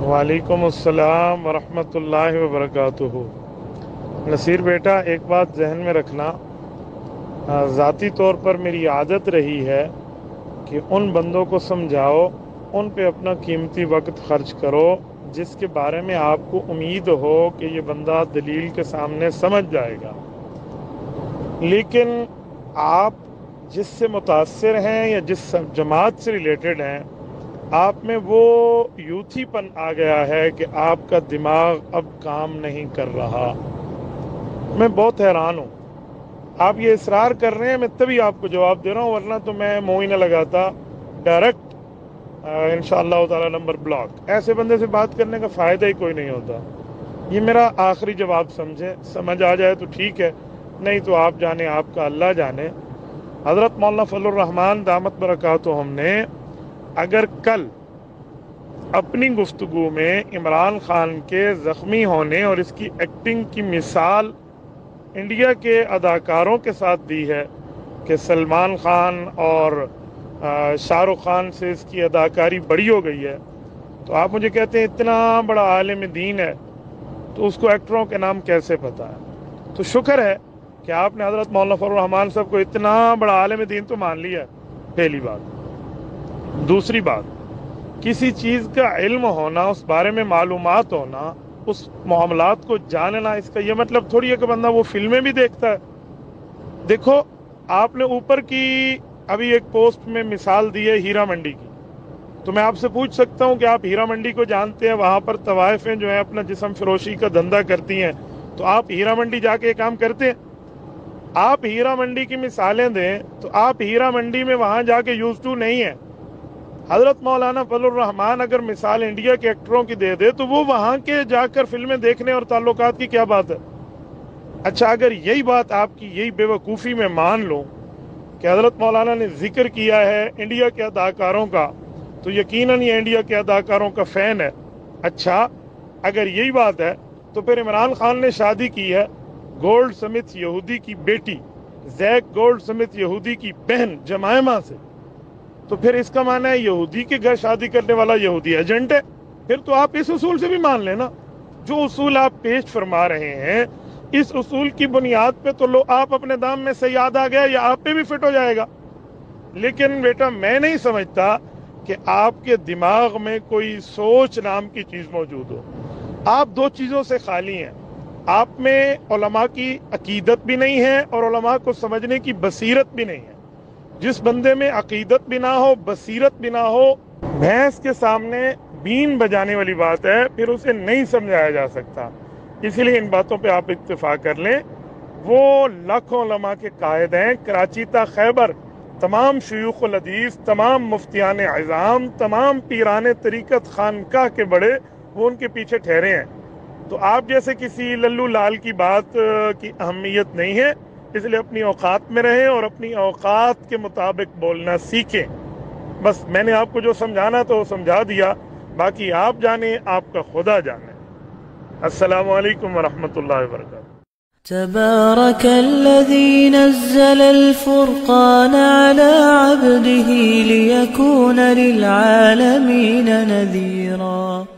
वालेकुम अस्सलाम वरहमतुल्लाहि वबरकातुहू। नसीर बेटा, एक बात जहन में रखना, ज़ाती तौर पर मेरी आदत रही है कि उन बंदों को समझाओ, उन पे अपना कीमती वक्त खर्च करो जिसके बारे में आपको उम्मीद हो कि ये बंदा दलील के सामने समझ जाएगा। लेकिन आप जिससे मुतासिर हैं या जिस जमात से रिलेटेड हैं, आप में वो यूथीपन आ गया है कि आपका दिमाग अब काम नहीं कर रहा। मैं बहुत हैरान हूँ, आप ये इसरार कर रहे हैं, मैं तभी आपको जवाब दे रहा हूँ, वरना तो मैं मुँह ही न लगाता, डायरेक्ट इंशाअल्लाह ताला नंबर ब्लॉक। ऐसे बंदे से बात करने का फ़ायदा ही कोई नहीं होता। ये मेरा आखिरी जवाब समझे, समझ आ जाए तो ठीक है, नहीं तो आप जाने, आपका अल्लाह जाने। हज़रत मौलाना फजलुर रहमान दामत बरकातुहू हमने अगर कल अपनी गुफ्तगू में इमरान खान के ज़ख्मी होने और इसकी एक्टिंग की मिसाल इंडिया के अदाकारों के साथ दी है कि सलमान खान और शाहरुख खान से इसकी अदाकारी बड़ी हो गई है, तो आप मुझे कहते हैं इतना बड़ा आलिम दीन है तो उसको एक्टरों के नाम कैसे पता है। तो शुक्र है कि आपने हज़रत मौलाना फजलुर रहमान साहब को इतना बड़ा आलिम दीन तो मान लिया, पहली बात। दूसरी बात, किसी चीज़ का इल्म होना, उस बारे में मालूमात होना, उस मामलात को जानना, इसका ये मतलब थोड़ी है कि बंदा वो फिल्में भी देखता है। देखो, आपने ऊपर की अभी एक पोस्ट में मिसाल दी है हीरा मंडी की, तो मैं आपसे पूछ सकता हूँ कि आप हीरा मंडी को जानते हैं? वहाँ पर तवाइफें जो है अपना जिस्म फरोशी का धंधा करती हैं, तो आप हीरा मंडी जाके काम करते हैं? आप हीरा मंडी की मिसालें दें तो आप हीरा मंडी में वहाँ जाके यूज टू नहीं है। हज़रत मौलाना फजलुर रहमान अगर मिसाल इंडिया के एक्टरों की दे तो वो वहाँ के जाकर फिल्में देखने और ताल्लुकात की क्या बात है। अच्छा, अगर यही बात आपकी यही बेवकूफ़ी में मान लो कि हज़रत मौलाना ने जिक्र किया है इंडिया के अदाकारों का, तो यकीनन ये इंडिया के अदाकारों का फ़ैन है। अच्छा, अगर यही बात है तो फिर इमरान खान ने शादी की है गोल्ड स्मिथ यहूदी की बेटी जैक गोल्ड स्मिथ यहूदी की बहन जमायमा से, तो फिर इसका माना है यहूदी के घर शादी करने वाला यहूदी एजेंट है। फिर तो आप इस उसूल से भी मान लेना, जो उसूल आप पेश फरमा रहे हैं, इस उसूल की बुनियाद पे तो लो आप अपने दाम में से याद आ गया, या आप पे भी फिट हो जाएगा। लेकिन बेटा, मैं नहीं समझता कि आपके दिमाग में कोई सोच नाम की चीज़ मौजूद हो। आप दो चीज़ों से खाली हैं, आप में उलमा की अकीदत भी नहीं है और उलमा को समझने की बसीरत भी नहीं है। जिस बंदे में अकीदत भी ना हो, बसीरत भी ना हो, भैंस के सामने बीन बजाने वाली बात है, फिर उसे नहीं समझाया जा सकता। इसीलिए इन बातों पे आप इत्तेफाक कर लें। वो लाखों उलमा के कायद हैं, कराची ता खैबर, तमाम शयूखुल हदीस, तमाम मुफ्तियान आज़ाम, तमाम पीराने तरीक़त खानकाह के बड़े, वो उनके पीछे ठहरे हैं। तो आप जैसे किसी लल्लू लाल की बात की अहमियत नहीं है, इसलिए अपनी औकात में रहें और अपनी औकात के मुताबिक बोलना सीखें। बस मैंने आपको जो समझाना तो समझा दिया, बाकी आप जाने, आपका खुदा जाने। अस्सलामु अलैकुम वरहमतुल्लाहि वबरकातुहू। तबारकल्लज़ी नज़्ज़लल फ़ुरक़ान अला अब्दिही लियकून लिलआलमीन नज़ीरा।